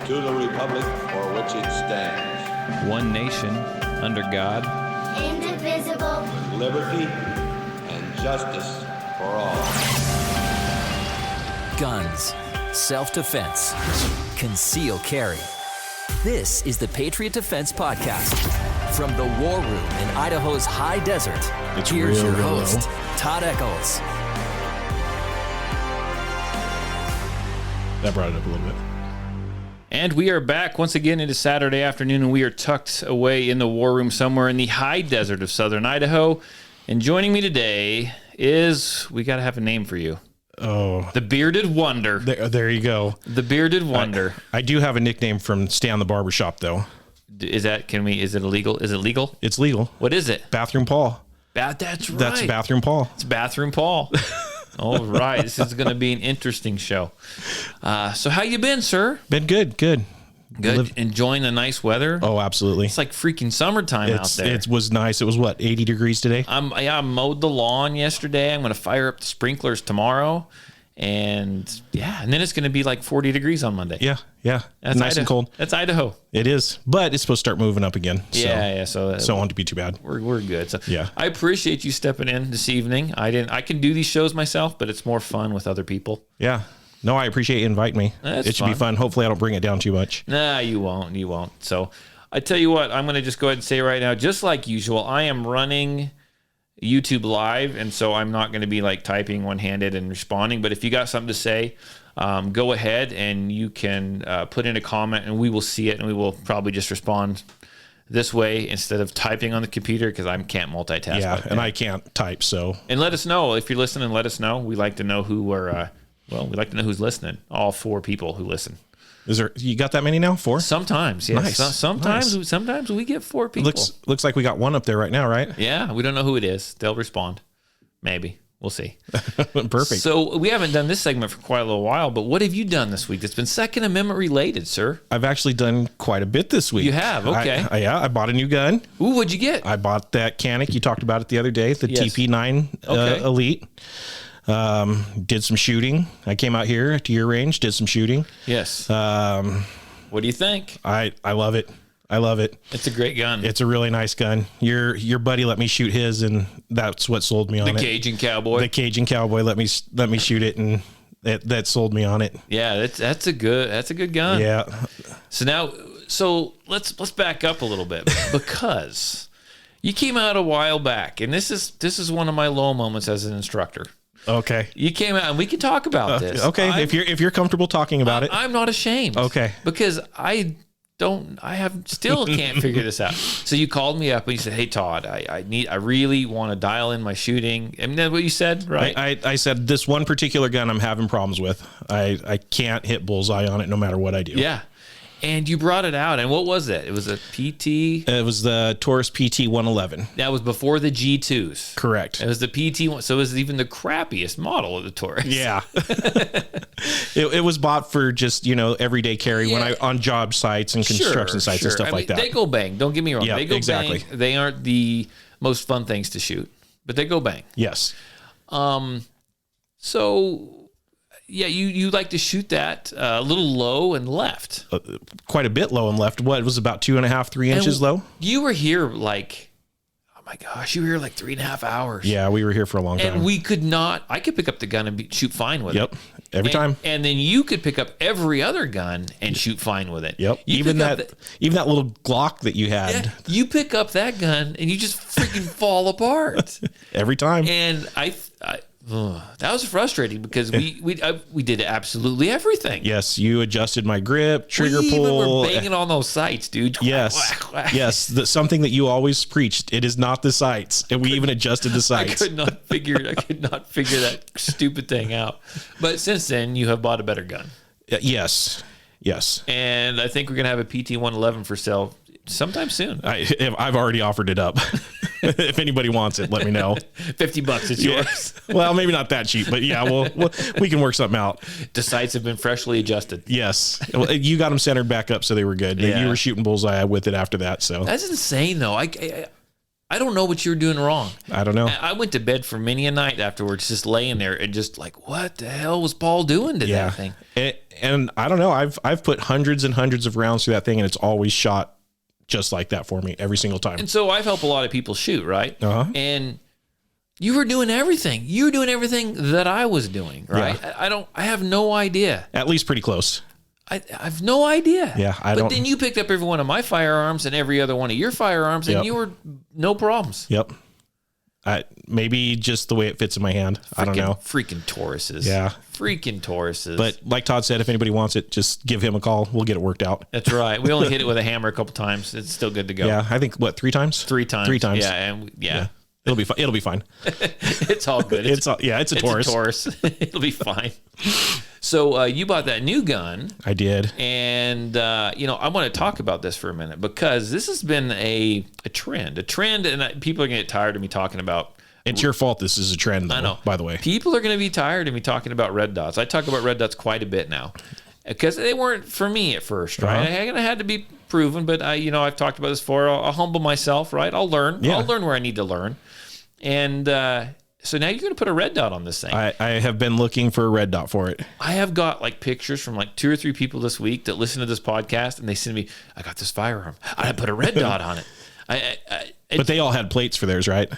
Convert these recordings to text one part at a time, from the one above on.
to the republic for which it stands, one nation, under God, indivisible, with liberty and justice for all. Guns, self-defense, concealed carry. This is the Patriot Defense Podcast. From the war room in Idaho's high desert, here's your host, Todd Eccles. That brought it up a little bit. And we are back once again. It is Saturday afternoon, and we are tucked away in the war room somewhere in the high desert of southern Idaho. And joining me today is, we got to have a name for you. Oh, the Bearded Wonder. There you go. The Bearded Wonder. I do have a nickname from Stan the Barbershop, though. Is it illegal? Is it legal? It's legal. What is it? Bathroom Paul. That's right. That's Bathroom Paul. It's Bathroom Paul. All right. This is going to be an interesting show. So how you been, sir? Been good. Good. Enjoying the nice weather? Oh, absolutely. It's like freaking summertime out there. It was nice. It was, 80 degrees today? I mowed the lawn yesterday. I'm going to fire up the sprinklers tomorrow. And then it's going to be like 40 degrees on Monday. Yeah. That's nice Idaho. and cold. That's Idaho. It is, but it's supposed to start moving up again. So it won't be too bad. We're good. So yeah. I appreciate you stepping in this evening. I can do these shows myself, but it's more fun with other people. Yeah. No, I appreciate you inviting me. It should be fun. Hopefully I don't bring it down too much. Nah, you won't. So I tell you what, I'm going to just go ahead and say right now, just like usual, I am running YouTube live, and so I'm not going to be like typing one-handed and responding, but if you got something to say, go ahead and you can put in a comment and we will see it, and we will probably just respond this way instead of typing on the computer, because I can't multitask. Yeah, and I can't type, so. And let us know if you're listening. Let us know. We like to know who are. We like to know who's listening. All 4 people who listen. You got that many now? 4? Sometimes, yes. Nice. Sometimes we get 4 people. Looks like we got 1 up there right now, right? Yeah, we don't know who it is. They'll respond. Maybe. We'll see. Perfect. So we haven't done this segment for quite a little while, but what have you done this week that's been Second Amendment related, sir? I've actually done quite a bit this week. You have? Okay. I bought a new gun. Ooh, what'd you get? I bought that Canic. You talked about it the other day, the Yes. TP9 Elite. Did some shooting. I came out here to your range, did some shooting. Yes. What do you think? I love it. I love it. It's a great gun. It's a really nice gun. Your buddy let me shoot his, and that's what sold me on it. The Cajun Cowboy. The Cajun Cowboy let me shoot it, and that sold me on it. Yeah, that's a good gun. Yeah. So let's back up a little bit, because you came out a while back, and this is one of my low moments as an instructor. Okay. You came out, and we can talk about this. Okay. If you're comfortable talking about it, I'm not ashamed. Okay. Because I still can't figure this out. So you called me up and you said, "Hey Todd, I really want to dial in my shooting." And that's what you said, right? I said this one particular gun I'm having problems with. I can't hit bullseye on it no matter what I do. Yeah. And you brought it out, and what was it? It was a PT? It was the Taurus PT 111. That was before the G2s. Correct. It was the PT one, so it was even the crappiest model of the Taurus. Yeah. it was bought for just, everyday carry when on job sites and construction sites and stuff like that. They go bang. Don't get me wrong. Yeah, they go exactly. bang. They aren't the most fun things to shoot, but they go bang. Yes. So yeah, you like to shoot that a little low and left. Quite a bit low and left. What, it was about 2.5, 3 inches low? You were here like, oh my gosh, you were here like 3.5 hours. Yeah, we were here for a long time. And I could pick up the gun and shoot fine with it. Yep, every time. And then you could pick up every other gun and shoot fine with it. Yep, even that little Glock that you had. Yeah, you pick up that gun and you just freaking fall apart. Every time. And that was frustrating, because we did absolutely everything. Yes, you adjusted my grip, trigger we pull. We were banging on those sights, dude. Yes, whack, whack. Yes. Something that you always preached. It is not the sights, and we even adjusted the sights. I could not figure that stupid thing out. But since then, you have bought a better gun. Yes. And I think we're gonna have a PT 111 for sale sometime soon. I've already offered it up. If anybody wants it, let me know. $50, it's yours. Well, maybe not that cheap, but yeah, we can work something out. The sights have been freshly adjusted. Yes. Well, you got them centered back up, so they were good. Yeah. You were shooting bullseye with it after that. So that's insane, though. I don't know what you're doing wrong. I don't know. I went to bed for many a night afterwards, just laying there and just like, what the hell was Paul doing to that thing? And I don't know. I've put hundreds and hundreds of rounds through that thing, and it's always shot just like that for me every single time. And so I've helped a lot of people shoot, right? Uh-huh. And you were doing everything. You were doing everything that I was doing, right? Yeah. I have no idea. At least pretty close. I have no idea. Yeah, But then you picked up every one of my firearms and every other one of your firearms, and you were no problems. Yep. Maybe just the way it fits in my hand. I don't know. Freaking Tauruses. Yeah. Freaking Tauruses. But like Todd said, if anybody wants it, just give him a call. We'll get it worked out. That's right. We only hit it with a hammer a couple times. It's still good to go. Yeah, I think, 3 times? 3 times. 3 times. Yeah, and yeah. It'll be fine. It'll be fine. It's all good. It's a Taurus. It's a Taurus. It'll be fine. So you bought that new gun. I did. And, I want to talk about this for a minute because this has been a trend, and people are going to get tired of me talking about. It's your fault this is a trend, though, I know. By the way. People are going to be tired of me talking about red dots. I talk about red dots quite a bit now because they weren't for me at first, right? I had to be proven, but I've talked about this before. I'll humble myself, right? I'll learn. Yeah. I'll learn where I need to learn. And so now you're going to put a red dot on this thing. I have been looking for a red dot for it. I have got like pictures from like 2 or 3 people this week that listen to this podcast, and they send me, I got this firearm. I put a red dot on it. But they all had plates for theirs, right?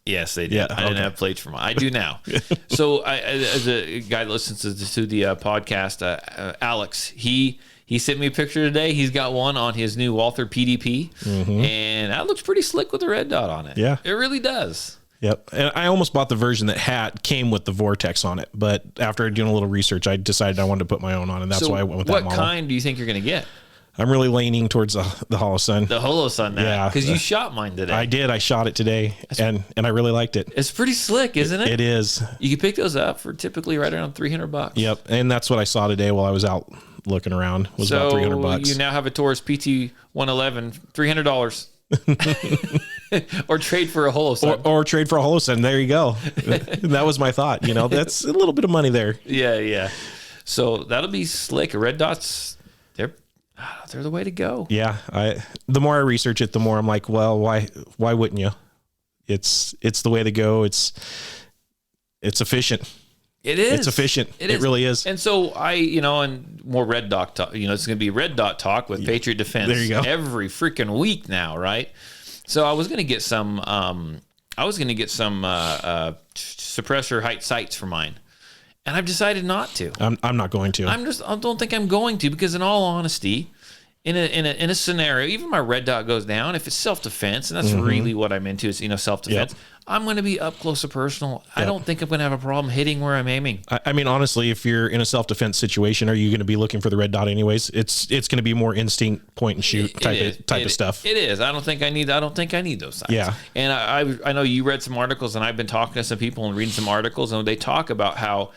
Yes, they did. Yeah, I didn't have plates for mine. I do now. So as a guy that listens to the podcast, Alex, he sent me a picture today. He's got one on his new Walther PDP, and that looks pretty slick with a red dot on it. Yeah. It really does. Yep. And I almost bought the version that came with the Vortex on it, but after doing a little research, I decided I wanted to put my own on, and that's why I went with that model. What kind do you think you're going to get? I'm really leaning towards the Holosun. The Holosun now. Yeah. Because you shot mine today. I did. I shot it today, and I really liked it. It's pretty slick, isn't it? It is. You can pick those up for typically right around $300. Yep. And that's what I saw today while I was out looking around. Was about $300. You now have a Taurus PT 111, $300. Or trade for a Holosun. Or trade for a Holosun. There you go. That was my thought. That's a little bit of money there. Yeah. So that'll be slick. Red dots, they're the way to go. Yeah. The more I research it, the more I'm like, well, why wouldn't you? It's the way to go. It's efficient. It is. It's efficient. It really is. And so and more red dot talk, it's going to be red dot talk with Patriot Defense. There you go. Every freaking week now, right? So I was going to get some suppressor height sights for mine. And I've decided not to. I'm not going to. I don't think I'm going to, because in all honesty, in a scenario, even my red dot goes down, if it's self-defense, and that's really what I'm into, is self-defense. Yep. I'm going to be up close and personal. Yep. I don't think I'm going to have a problem hitting where I'm aiming. I mean, honestly, if you're in a self-defense situation, are you going to be looking for the red dot anyways? It's going to be more instinct, point and shoot type of stuff. It is. I don't think I need those sights. Yeah. And I know you read some articles, and I've been talking to some people and reading some articles, and they talk about how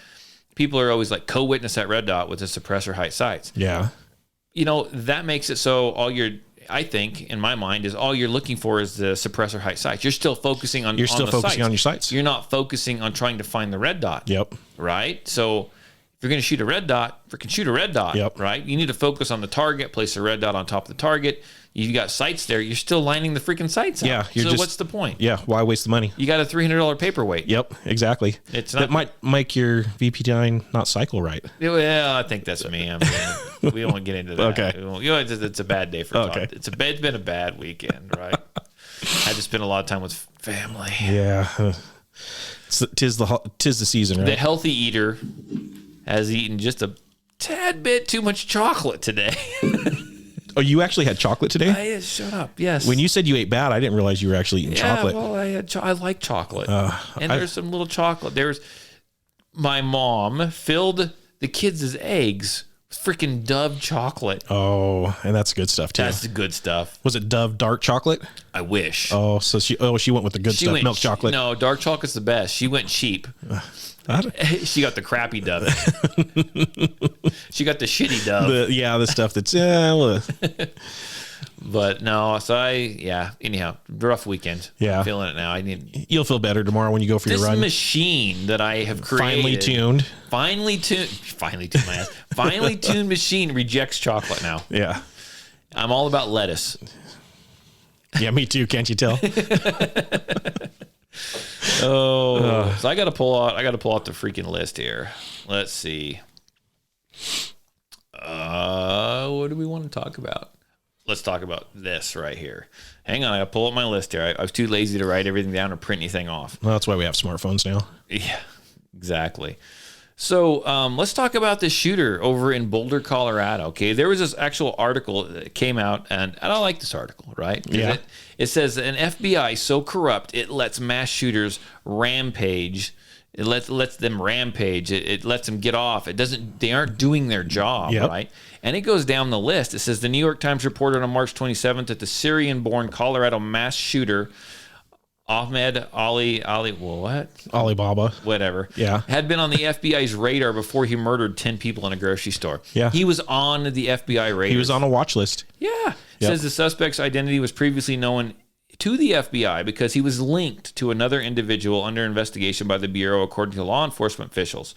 people are always like co-witness that red dot with the suppressor height sights. Yeah. That makes it so I think, in my mind, is all you're looking for is the suppressor height sights. You're still focusing on your sights. You're not focusing on trying to find the red dot. Yep. Right? So if you're going to shoot a red dot, freaking shoot a red dot. Yep. Right? You need to focus on the target, place a red dot on top of the target. You got sights there. You're still lining the freaking sights up. Yeah. So what's the point? Yeah. Why waste the money? You got a $300 paperweight. Yep. Exactly. That might make your VP9 not cycle right. Well, I think that's me. We don't get into that. Okay. It's a bad day for Todd. It's been a bad weekend, right? I had to spend a lot of time with family. Yeah. Tis the season, right? The healthy eater has eaten just a tad bit too much chocolate today. Oh, you actually had chocolate today? Shut up. Yes. When you said you ate bad, I didn't realize you were actually eating chocolate. Well, I like chocolate. And there's some little chocolate. My mom filled the kids' eggs with freaking Dove chocolate. Oh, and that's good stuff too. That's the good stuff. Was it Dove dark chocolate? I wish. Oh, so she went with the good stuff, milk chocolate. No, dark chocolate's the best. She went cheap. She got the crappy Dove. She got the shitty Dove. The stuff that's But no, so anyhow, rough weekend. Yeah. I'm feeling it now. You'll feel better tomorrow when you go for your run. This machine that I have created. Finely tuned machine rejects chocolate now. Yeah. I'm all about lettuce. Yeah, me too. Can't you tell? So I got to pull out the freaking list here. Let's see. What do we want to talk about? Let's talk about this right here. Hang on, I got to pull up my list here. I was too lazy to write everything down or print anything off. Well, that's why we have smartphones now. Yeah, exactly. So let's talk about this shooter over in Boulder, Colorado. Okay, there was this actual article that came out, and I like this article, right? Yeah. It says an FBI so corrupt it lets mass shooters rampage. It lets them rampage. It lets them get off. They aren't doing their job, Yep. right? And it goes down the list. It says the New York Times reported on March 27th that the Syrian-born Colorado mass shooter Ahmed Alibaba. whatever, Yeah. had been on the FBI's radar before he murdered 10 people in a grocery store. Yeah. He was on the FBI radar. He was on a watch list. Yeah. It Yep. says the suspect's identity was previously known to the FBI because he was linked to another individual under investigation by the Bureau, according to law enforcement officials.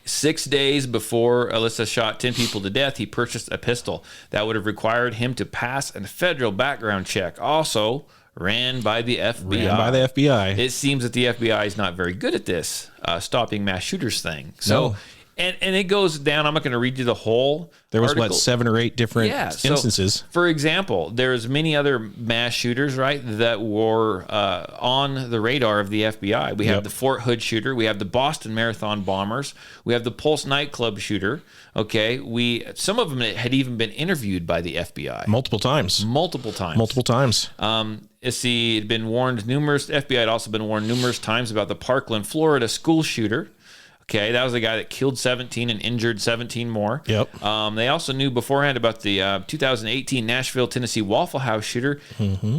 6 days before Alyssa shot 10 people to death, he purchased a pistol that would have required him to pass a federal background check. Also ran by the FBI. Ran by the FBI. It seems that the FBI is not very good at this stopping mass shooters thing. So, No. and it goes down. I'm not going to read you the whole. There was article. 7 or 8 different So, instances. for example, there's many other mass shooters, right, that were on the radar of the FBI. We have Yep. the Fort Hood shooter. We have the Boston Marathon bombers. We have the Pulse nightclub shooter. Okay, some of them had even been interviewed by the FBI Multiple times. multiple times. Let's see, it'd been warned FBI had also been warned numerous times about the Parkland, Florida school shooter. Okay, that was the guy that killed 17 and injured 17 more. Yep. They also knew beforehand about the 2018 Nashville, Tennessee Waffle House shooter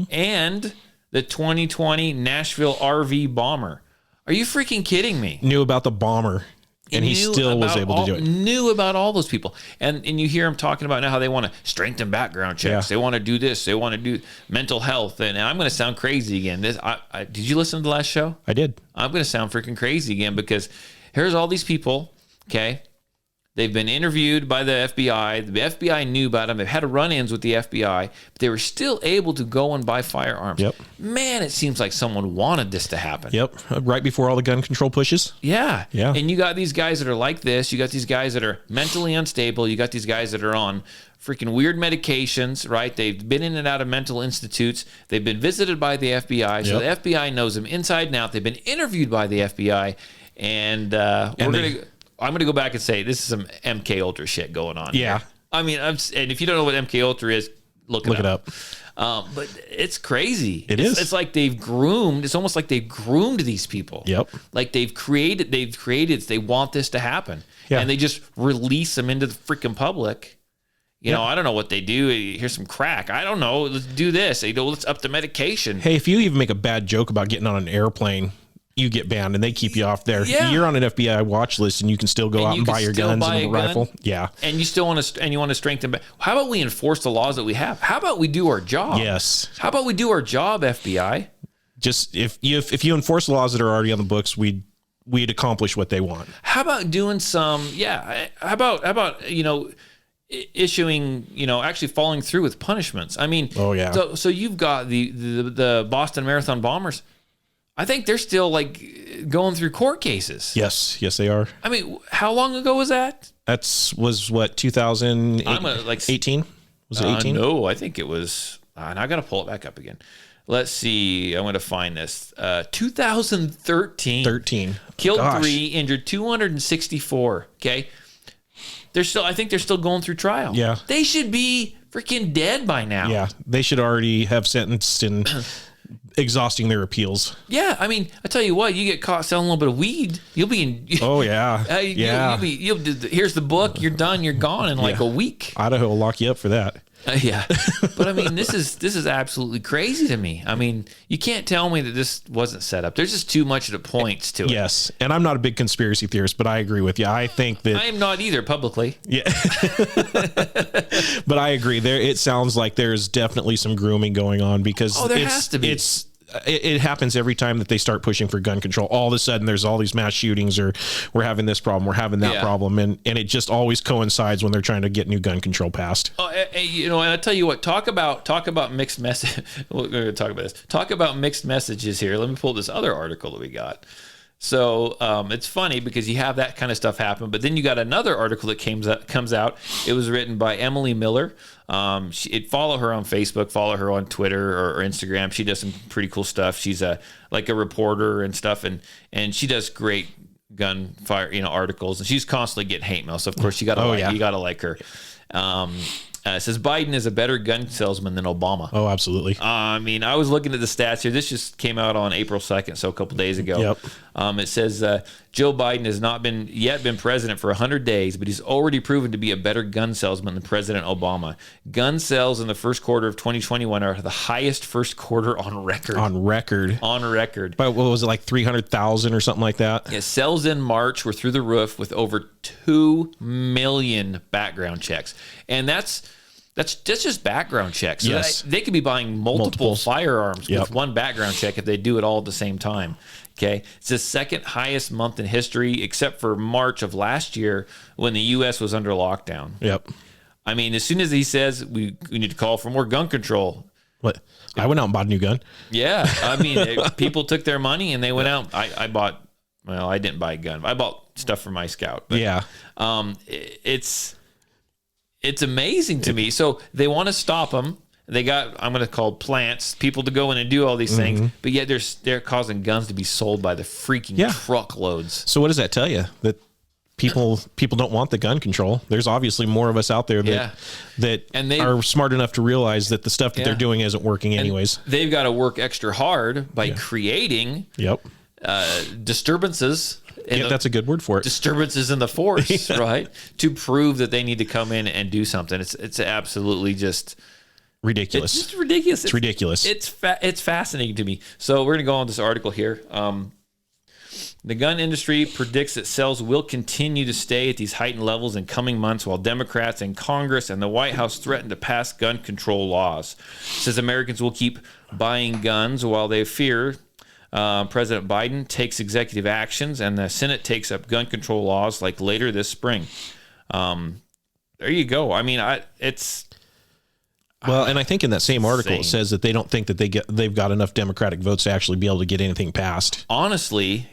and the 2020 Nashville RV bomber. Are you freaking kidding me? Knew about the bomber, and he Knew still was about able to do it. Knew about all those people, and you hear him talking about now how they want to strengthen background checks. Yeah. They want to do this. They want to do mental health. And I'm going to sound crazy again. Did you listen to the last show? I did. I'm going to sound freaking crazy again because here's all these people. Okay, they've been interviewed by the FBI. The FBI knew about them. They've had run-ins with the FBI, but they were still able to go and buy firearms. Yep. Man, it seems like someone wanted this to happen. Yep. Right before all the gun control pushes. Yeah. Yeah. And you got these guys that are like this. You got these guys that are mentally unstable. You got these guys that are on freaking weird medications, right? They've been in and out of mental institutes. They've been visited by the FBI. So Yep. the FBI knows them inside and out. They've been interviewed by the FBI. And I'm going to go back and say this is some MK Ultra shit going on. Yeah. Here. I mean, and if you don't know what MK Ultra is, look it up. But it's crazy. It's like they've groomed. It's almost like they've groomed these people. Yep. Like they want this to happen. Yeah. And they just release them into the freaking public. You know, I don't know what they do. Here's some crack. I don't know. Let's do this. They go, let's up the medication. Hey, if you even make a bad joke about getting on an airplane, you get banned and they keep you off there. Yeah. You're on an FBI watch list and you can still go out and buy your guns and a rifle. Yeah. And you still want to strengthen. How about we enforce the laws that we have? How about we do our job? Yes. How about we do our job, FBI? Just if you enforce the laws that are already on the books, we'd accomplish what they want. How about doing some? Yeah. How about issuing, actually following through with punishments? I mean, Oh, yeah. So you've got the Boston Marathon bombers. I think they're still like going through court cases. Yes, they are. I mean, how long ago was that? Was what 2018? Was it 18? No, I think it was. And I got to pull it back up again. Let's see. I'm going to find this. 2013. 13. Killed Gosh. 3, injured 264. Okay. I think they're still going through trial. Yeah. They should be freaking dead by now. Yeah, they should already have sentenced and exhausting their appeals. Yeah, I mean, I tell you what, you get caught selling a little bit of weed, you'll be in. Oh yeah, yeah. Here's the book. You're done. You're gone in like a week. Idaho will lock you up for that. Yeah, but I mean, this is absolutely crazy to me. I mean, you can't tell me that this wasn't set up. There's just too much that points to it. Yes, and I'm not a big conspiracy theorist, but I agree with you. I think that I am not either publicly. Yeah, but I agree. It sounds like there's definitely some grooming going on because There has to be. it happens every time that they start pushing for gun control. All of a sudden, there's all these mass shootings, or we're having this problem, we're having that problem, and it just always coincides when they're trying to get new gun control passed. Oh, you know, and I tell you what, talk about mixed message. We're going to talk about this. Talk about mixed messages here. Let me pull this other article that we got. So it's funny because you have that kind of stuff happen, but then you got another article that comes out. It was written by Emily Miller. Follow her on Facebook, follow her on Twitter or Instagram. She does some pretty cool stuff. She's like a reporter and stuff, and she does great gunfire articles, and she's constantly getting hate mail. So of course you got to like her. It says Biden is a better gun salesman than Obama. Oh, absolutely. I mean, I was looking at the stats here. This just came out on April 2nd, so a couple days ago. Yep. It says Joe Biden has not been president for 100 days, but he's already proven to be a better gun salesman than President Obama. Gun sales in the first quarter of 2021 are the highest first quarter on record. On record. But what was it, like 300,000 or something like that? Yeah, sales in March were through the roof with over 2 million background checks. And that's just background checks. So yes. They could be buying multiple firearms with one background check if they do it all at the same time. Okay. It's the second highest month in history, except for March of last year when the U.S. was under lockdown. Yep. I mean, as soon as he says we need to call for more gun control. What? I went out and bought a new gun. Yeah. I mean, people took their money and they went out. I didn't buy a gun. I bought stuff for my Scout. But, yeah. It's amazing to me. So they want to stop them. They got, I'm going to call plants, people to go in and do all these things, but yet they're causing guns to be sold by the freaking truckloads. So what does that tell you? That people don't want the gun control. There's obviously more of us out there that are smart enough to realize that the stuff that they're doing isn't working anyways. And they've got to work extra hard by creating disturbances. That's a good word for it. Disturbances in the force, right? To prove that they need to come in and do something. It's absolutely just ridiculous. It's just ridiculous. It's ridiculous. It's fascinating to me. So we're going to go on this article here. The gun industry predicts that sales will continue to stay at these heightened levels in coming months while Democrats in Congress and the White House threaten to pass gun control laws. It says Americans will keep buying guns while they fear President Biden takes executive actions and the Senate takes up gun control laws like later this spring. There you go. I mean, and I think in that same article it says that they don't think that they've got enough Democratic votes to actually be able to get anything passed. Honestly,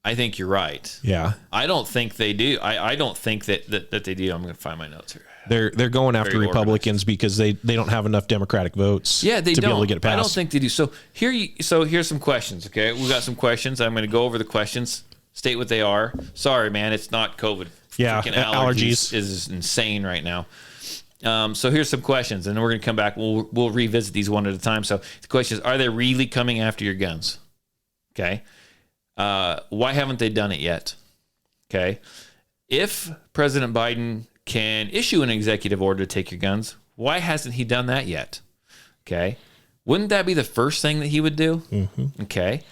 I think you're right. Yeah. I don't think they do. I don't think that they do. I'm going to find my notes here. They're going after Republicans because they don't have enough Democratic votes to be able to get it passed. I don't think they do. So here's some questions, okay? We got some questions. I'm going to go over the questions, state what they are. Sorry, man, it's not COVID. Yeah, allergies is insane right now. So here's some questions, and then we're going to come back. We'll revisit these one at a time. So the question is, are they really coming after your guns? Okay. Why haven't they done it yet? Okay. If President Biden can issue an executive order to take your guns, why hasn't he done that yet? Okay. Wouldn't that be the first thing that he would do? Mm-hmm. Okay.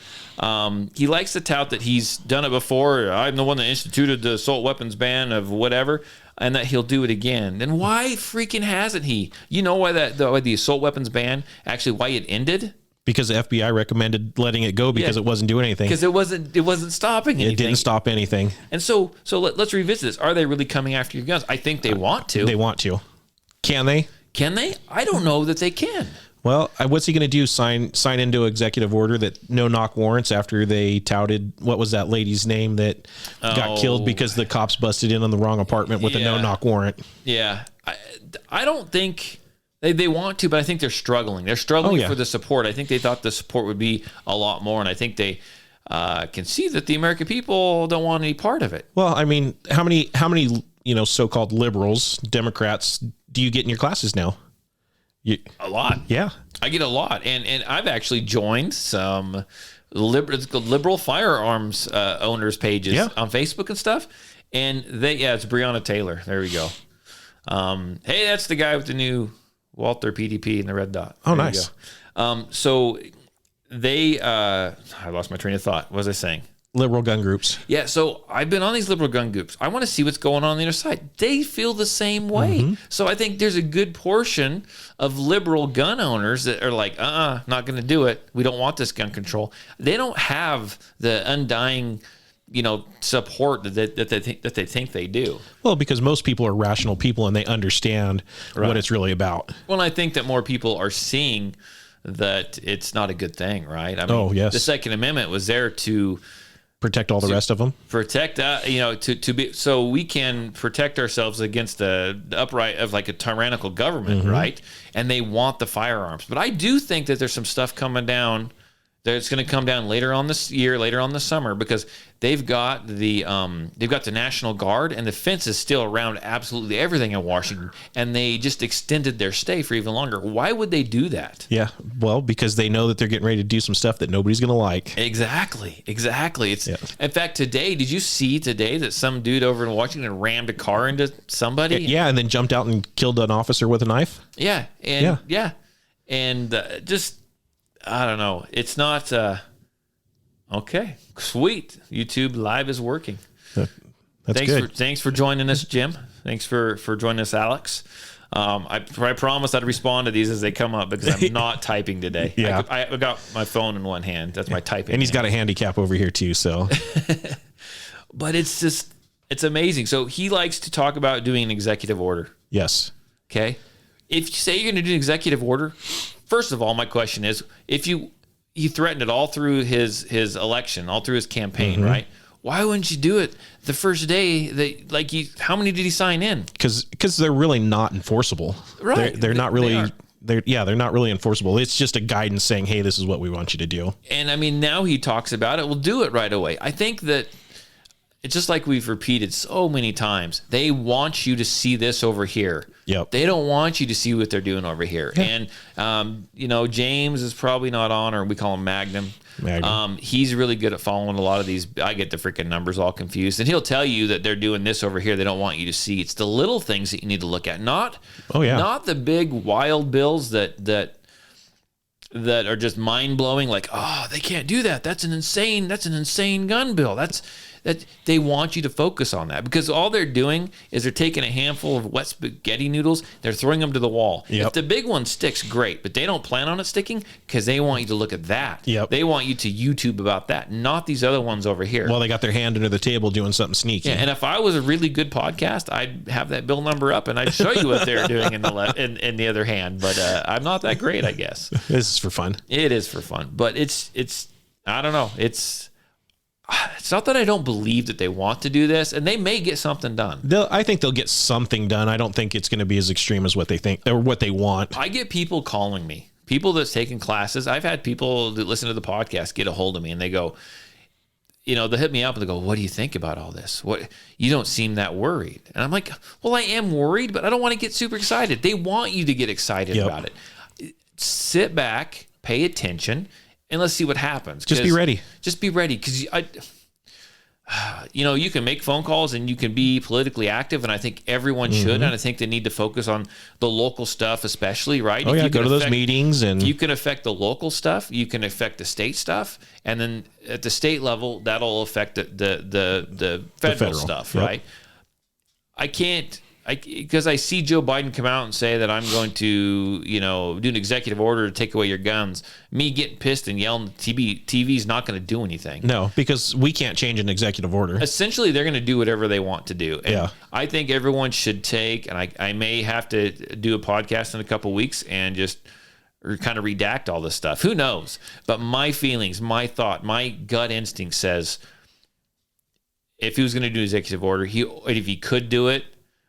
He likes to tout that he's done it before. I'm the one that instituted the assault weapons ban of whatever, and that he'll do it again. Then why freaking hasn't he? You know why the assault weapons ban, actually why it ended? Because the FBI recommended letting it go because it wasn't doing anything. Because it wasn't stopping anything. It didn't stop anything. And so let's revisit this. Are they really coming after your guns? I think they want to. They want to. Can they? Can they? I don't know that they can. Well, what's he going to do? Sign into executive order that no knock warrants after they touted, what was that lady's name that got killed because the cops busted in on the wrong apartment with a no knock warrant? Yeah. I don't think they want to, but I think they're struggling. They're struggling for the support. I think they thought the support would be a lot more, and I think they can see that the American people don't want any part of it. Well, I mean, how many so-called liberals, Democrats do you get in your classes now? A lot. Yeah. I get a lot. And I've actually joined some liberal firearms owners pages on Facebook and stuff. And it's Breonna Taylor. There we go. Hey, that's the guy with the new Walther PDP and the red dot. Oh, nice. So they, I lost my train of thought. What was I saying? liberal gun groups. Yeah, so I've been on these liberal gun groups. I want to see what's going on the other side. They feel the same way. So I think there's a good portion of liberal gun owners that are like, not going to do it. We don't want this gun control. They don't have the undying, support that they think they do. Well, because most people are rational people and they understand what it's really about. Well, I think that more people are seeing that it's not a good thing, right? I mean, yes. The Second Amendment was there to protect all the rest of them. Protect, to be so we can protect ourselves against the upright of like a tyrannical government, right? And they want the firearms, but I do think that there's some stuff coming down. That's going to come down later on this year, later on this summer, because they've got the National Guard, and the fence is still around absolutely everything in Washington, and they just extended their stay for even longer. Why would they do that? Yeah, well, because they know that they're getting ready to do some stuff that nobody's going to like. Exactly. It's in fact, today, did you see today that some dude over in Washington rammed a car into somebody? Yeah, and then jumped out and killed an officer with a knife. Yeah, and just. I don't know. It's not okay. Sweet. YouTube Live is working. That's good. Thanks for joining us, Jim. Thanks for joining us, Alex. I promise I'd respond to these as they come up because I'm not typing today. Yeah. I got my phone in one hand. That's my typing. And he's got a handicap over here too. So, but it's amazing. So he likes to talk about doing an executive order. Yes. Okay. If you say you're going to do an executive order, first of all, my question is, if he threatened it all through his election, all through his campaign, right? Why wouldn't you do it the first day that how many did he sign in? Because they're really not enforceable. Right. They're not really. They're not really enforceable. It's just a guidance saying, hey, this is what we want you to do. And I mean, now he talks about it. We'll do it right away. I think that it's just like we've repeated so many times. They want you to see this over here. Yep. They don't want you to see what they're doing over here. Yeah. And, James is probably not on, or we call him Magnum. He's really good at following a lot of these. I get the freaking numbers all confused. And he'll tell you that they're doing this over here. They don't want you to see. It's the little things that you need to look at. Not the big wild bills that are just mind-blowing, like, oh, they can't do that. That's an insane gun bill. That they want you to focus on that, because all they're doing is they're taking a handful of wet spaghetti noodles, they're throwing them to the wall. Yep. If the big one sticks, great, but they don't plan on it sticking because they want you to look at that. Yep. They want you to YouTube about that, not these other ones over here. Well, they got their hand under the table doing something sneaky. Yeah, and if I was a really good podcast, I'd have that bill number up and I'd show you what they're doing in the other hand. But I'm not that great, I guess. This is for fun. It is for fun, but it's I don't know. It's not that I don't believe that they want to do this, and they may get something done. I think they'll get something done. I don't think it's going to be as extreme as what they think or what they want. I get people calling me, people that's taking classes. I've had people that listen to the podcast get a hold of me, and they go, they'll hit me up and they go, "What do you think about all this? What, you don't seem that worried." And I'm like, well, I am worried, but I don't want to get super excited. They want you to get excited about it. Sit back, pay attention, and let's see what happens. Just be ready. Just be ready, because you can make phone calls and you can be politically active, and I think everyone should. And I think they need to focus on the local stuff, especially, right? Oh, yeah, go to those meetings. And if you can affect the local stuff, you can affect the state stuff, and then at the state level, that'll affect the federal stuff, right? I can't. Because I see Joe Biden come out and say that I'm going to, do an executive order to take away your guns. Me getting pissed and yelling at TV is not going to do anything. No, because we can't change an executive order. Essentially, they're going to do whatever they want to do. And I think everyone should take, and I may have to do a podcast in a couple weeks and just kind of redact all this stuff. Who knows? But my feelings, my thought, my gut instinct says if he was going to do an executive order, if he could do it,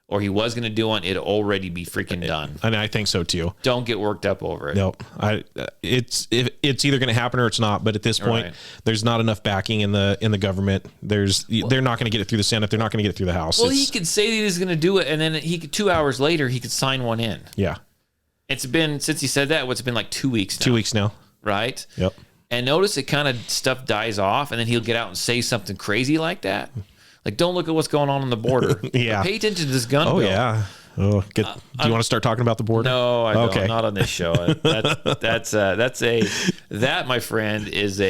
or he was going to do one, it'd already be freaking done. And I think so too. Don't get worked up over it. No, it's either going to happen or it's not. But at this point, there's not enough backing in the government. They're not going to get it through the Senate. They're not going to get it through the House. Well, he could say that he was going to do it, and then 2 hours later he could sign one in. Yeah, it's been since he said that. It's been like 2 weeks now. 2 weeks now, right? Yep. And notice it kind of stuff dies off, and then he'll get out and say something crazy like that. Like, don't look at what's going on the border. Yeah. Pay attention to this gun bill. Oh, yeah. Do you want to start talking about the border? No, I don't. Not on this show. That, my friend, is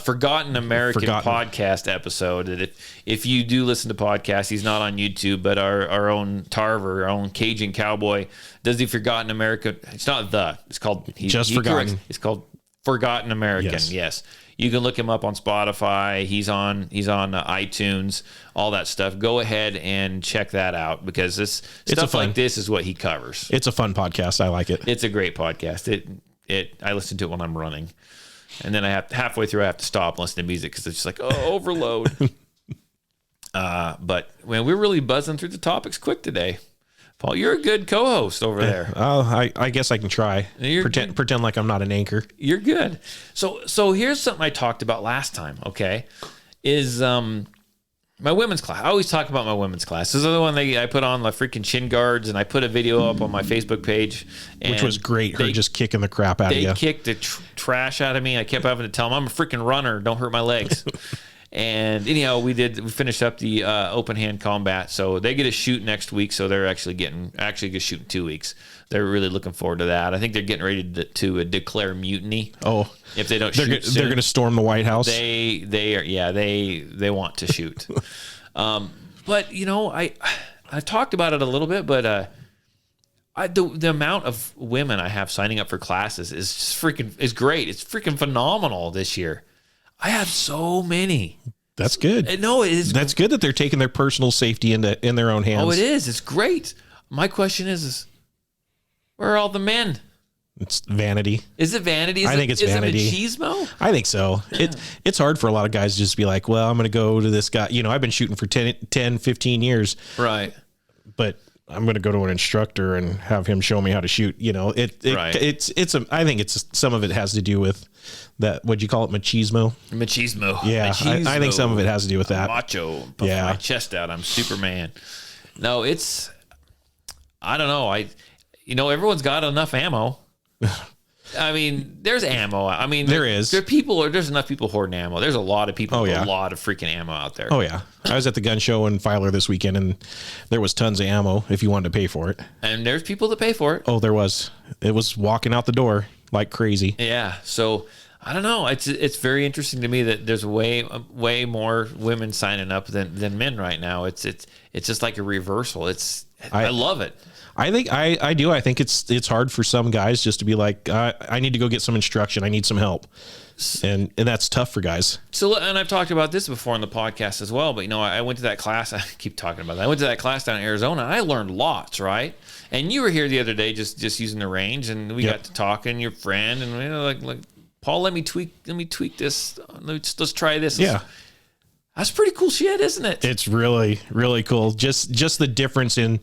Forgotten American podcast episode. That if you do listen to podcasts, he's not on YouTube, but our own Tarver, our own Cajun cowboy, does the Forgotten American. It's not it's called Forgotten. It's called Forgotten American. Yes. You can look him up on Spotify. He's on iTunes, all that stuff. Go ahead and check that out because stuff like this is what he covers. It's a fun podcast. I like it. It's a great podcast. I listen to it when I'm running. And then halfway through, I have to stop and listen to music because it's just like, overload. But when we're really buzzing through the topics quick today. Paul, you're a good co-host over there. I guess I can try. Pretend like I'm not an anchor. You're good. So here's something I talked about last time, okay, is my women's class. I always talk about my women's class. This is the one I put on the freaking shin guards, and I put a video up on my Facebook page. Which was great. Her just kicking the crap out of you. They kicked the trash out of me. I kept having to tell them, I'm a freaking runner. Don't hurt my legs. And anyhow, we finished up the open hand combat. So they get a shoot next week. So they're actually get a shoot in 2 weeks. They're really looking forward to that. I think they're getting ready to declare mutiny. Oh, if they don't shoot, they're going to storm the White House. They want to shoot. But I talked about it a little bit, but the amount of women I have signing up for classes is just is great. It's freaking phenomenal this year. I have so many. That's good. No, it is. That's good that they're taking their personal safety in their own hands. Oh, it is. It's great. My question is where are all the men? It's vanity. Is it vanity? I think it's vanity. Is it machismo? I think so. It's hard for a lot of guys to just be like, well, I'm going to go to this guy. I've been shooting for 10, 15 years. Right. But I'm going to go to an instructor and have him show me how to shoot. Right. I think some of it has to do with that. What'd you call it? Machismo. Yeah. Machismo. I think some of it has to do with that. Macho. Puff my chest out. I'm Superman. No, I don't know. Everyone's got enough ammo. I mean, there's ammo. I mean, there's enough people hoarding ammo. There's a lot of people with a lot of freaking ammo out there. Oh yeah. I was at the gun show in Filer this weekend and there was tons of ammo if you wanted to pay for it. And there's people that pay for it. Oh, there was. It was walking out the door like crazy. Yeah. So I don't know. It's very interesting to me that there's way more women signing up than men right now. It's just like a reversal. I love it. I think I do. I think it's hard for some guys just to be like, I need to go get some instruction. I need some help. And that's tough for guys. So, and I've talked about this before on the podcast as well, but I went to that class. I keep talking about that. I went to that class down in Arizona and I learned lots, right? And you were here the other day, just using the range, and we got to talking, your friend, and like, Paul, let me tweak this. Let's try this. Yeah. That's pretty cool shit, isn't it? It's really, really cool. Just the difference in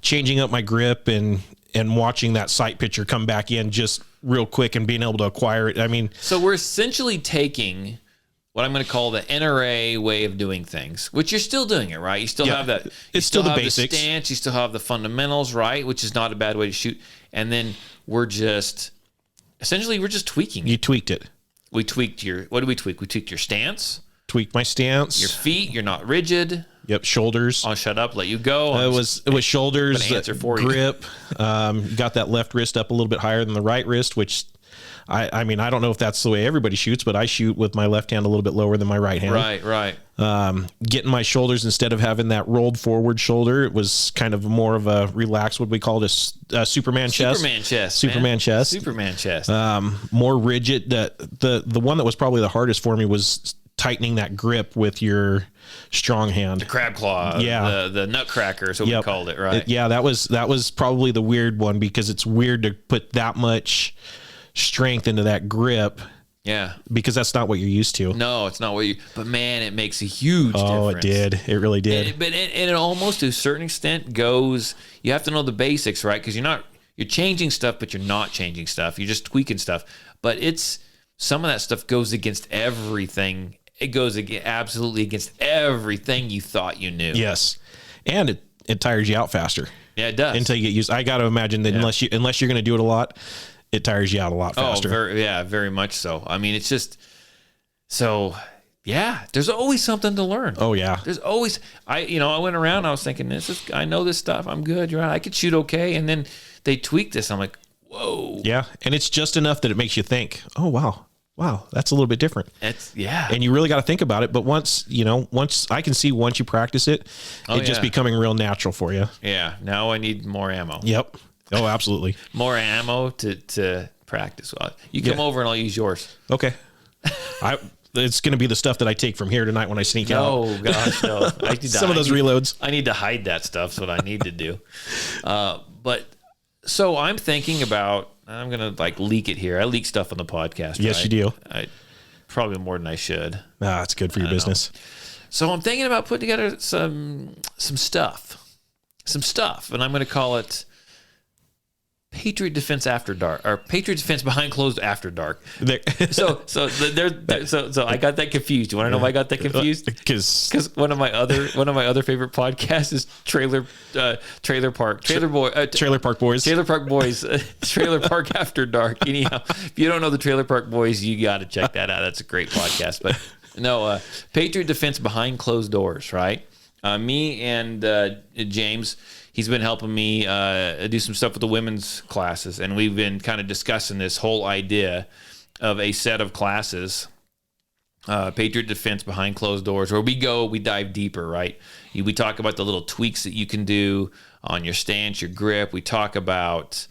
changing up my grip and watching that sight picture come back in just real quick and being able to acquire it. I mean, so we're essentially taking what I'm going to call the NRA way of doing things, which you're still doing it, right? You still have that. It's still the basics. The stance, you still have the fundamentals, right? Which is not a bad way to shoot. And then we're just tweaking. You tweaked it. We tweaked what did we tweak? We tweaked your stance. Tweaked my stance. Your feet, you're not rigid. Yep, shoulders. I'll shut up, let you go. It was shoulders, grip. Got that left wrist up a little bit higher than the right wrist, which I mean, I don't know if that's the way everybody shoots, but I shoot with my left hand a little bit lower than my right hand. Right. Getting my shoulders, instead of having that rolled forward shoulder, it was kind of more of a relaxed, what we call it, a Superman chest. Superman chest. More rigid. The one that was probably the hardest for me was tightening that grip with your strong hand. The crab claw. Yeah. The nutcracker is what we called it, right? That was probably the weird one, because it's weird to put that much strength into that grip. Yeah. Because that's not what you're used to. No, it's not but man, it makes a huge difference. Oh, it did. It really did. And it almost to a certain extent goes, you have to know the basics, right? Because you're changing stuff, but you're not changing stuff. You're just tweaking stuff. But some of that stuff goes against everything. It goes absolutely against everything you thought you knew. Yes. And it tires you out faster. Yeah, it does. Until you get used. I got to imagine that unless you're going to do it a lot, it tires you out a lot faster. Oh, very much so. I mean, it's just there's always something to learn. Oh yeah. There's always, I went around, I was thinking, I know this stuff. I'm good. You're right. I could shoot okay. And then they tweaked this. I'm like, whoa. Yeah. And it's just enough that it makes you think, oh wow, wow, that's a little bit different. Yeah. And you really got to think about it. But once I can see once you practice it, just becoming real natural for you. Yeah. Now I need more ammo. Yep. Oh, absolutely. More ammo to practice. Well, you come over and I'll use yours. Okay. It's going to be the stuff that I take from here tonight when I sneak out. Oh gosh, no. Some of those reloads. I need to hide that stuff. That's what I need to do. But so I'm thinking about, I'm going to like leak it here. I leak stuff on the podcast. Yes, right? you do. Probably more than I should. It's good for your business. So I'm thinking about putting together some stuff, and I'm going to call it Patriot Defense After Dark, or Patriot Defense Behind Closed After Dark. So I got that confused. You want to know why I got that confused? Because one of my other favorite podcasts is Trailer Park Boys, Trailer Park After Dark. Anyhow, if you don't know the Trailer Park Boys, you got to check that out. That's a great podcast. But no, Patriot Defense Behind Closed Doors, right? Me and James. He's been helping me do some stuff with the women's classes, and we've been kind of discussing this whole idea of a set of classes, Patriot Defense Behind Closed Doors, where we dive deeper, right? We talk about the little tweaks that you can do on your stance, your grip. We talk about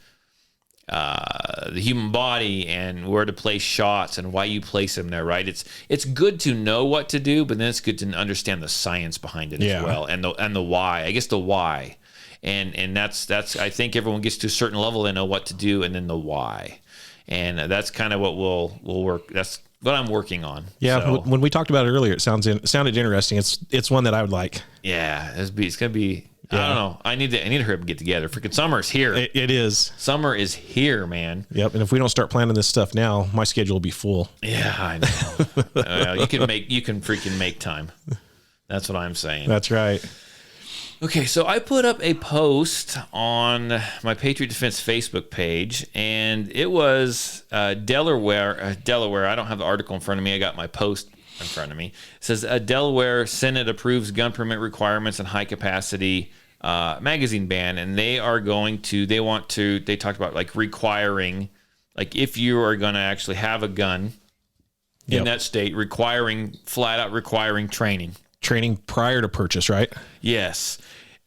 the human body and where to place shots and why you place them there, right? It's good to know what to do, but then it's good to understand the science behind it as well, and the why. I guess the why. And that's I think everyone gets to a certain level, they know what to do, and then the why. And that's kind of what we'll work. That's what I'm working on. Yeah. So, when we talked about it earlier, it sounded interesting. It's one that I would like. Yeah. It's gonna be. Yeah. I don't know. I need to hurry up and get together. Freaking summer's here. It is. Summer is here, man. Yep. And if we don't start planning this stuff now, my schedule will be full. Yeah, I know. You can freaking make time. That's what I'm saying. That's right. Okay, so I put up a post on my Patriot Defense Facebook page, and it was Delaware. I don't have the article in front of me. I got my post in front of me. It says Delaware Senate approves gun permit requirements and high capacity magazine ban, and they talked about like requiring, like if you are going to actually have a gun in that state, flat out requiring training. Training prior to purchase, right? Yes.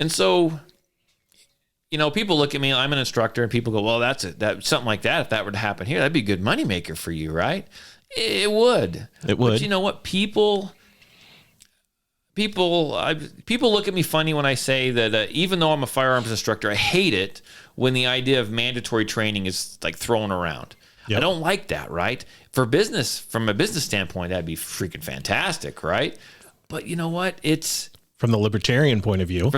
And so, people look at me, I'm an instructor, and people go, well, that's something like that. If that were to happen here, that'd be a good moneymaker for you, right? It would. But you know what? People look at me funny when I say that even though I'm a firearms instructor, I hate it when the idea of mandatory training is like thrown around. Yep. I don't like that, right? From a business standpoint, that'd be freaking fantastic, right? But you know what? It's from the libertarian point of view.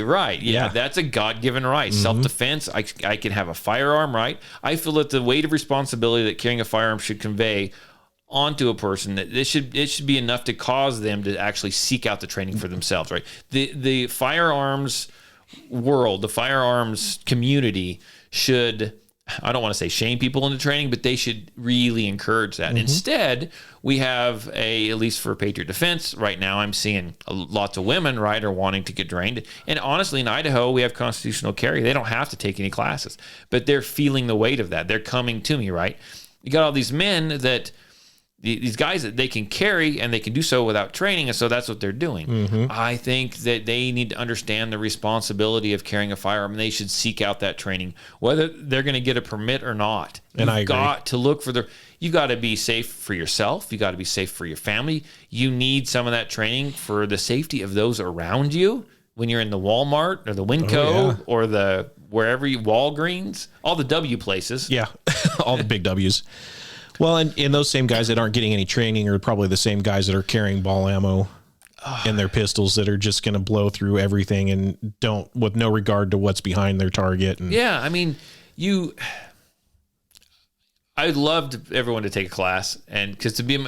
Right. Yeah. That's a God-given right. Mm-hmm. Self-defense. I can have a firearm, right? I feel that the weight of responsibility that carrying a firearm should convey onto a person, that it should be enough to cause them to actually seek out the training for themselves, right? The firearms world, the firearms community should, I don't want to say shame people into training, but they should really encourage that. Mm-hmm. Instead, we have at least for Patriot Defense, right now I'm seeing lots of women, right, are wanting to get trained. And honestly, in Idaho, we have constitutional carry. They don't have to take any classes, but they're feeling the weight of that. They're coming to me, right? You got all these men that, these guys that they can carry and they can do so without training, and so that's what they're doing. Mm-hmm. I think that they need to understand the responsibility of carrying a firearm, and they should seek out that training, whether they're going to get a permit or not. And I agree. Got to look for you got to be safe for yourself. You got to be safe for your family. You need some of that training for the safety of those around you when you're in the Walmart or the Winco or the wherever Walgreens, all the W places. Yeah, all the big W's. Well, and those same guys that aren't getting any training are probably the same guys that are carrying ball ammo in their pistols that are just going to blow through everything and with no regard to what's behind their target. And yeah, I mean, I'd love everyone to take a class and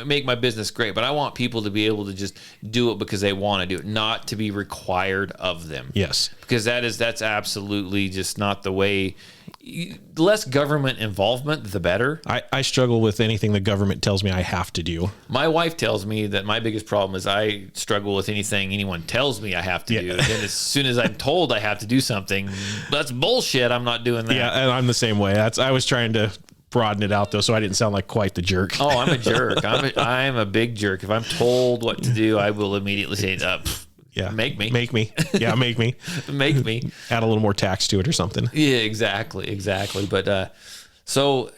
make my business great, but I want people to be able to just do it because they want to do it, not to be required of them. Yes, because that's absolutely just not the way. The less government involvement, the better. I struggle with anything the government tells me I have to do. My wife tells me that my biggest problem is I struggle with anything anyone tells me I have to do. And then as soon as I'm told I have to do something, that's bullshit. I'm not doing that. Yeah, and I'm the same way. I was trying to broaden it out though, so I didn't sound like quite the jerk. Oh, I'm a jerk. I'm a big jerk. If I'm told what to do, I will immediately say, yeah, make me. Yeah, make me. Make me. Add a little more tax to it or something. Yeah, exactly. But so,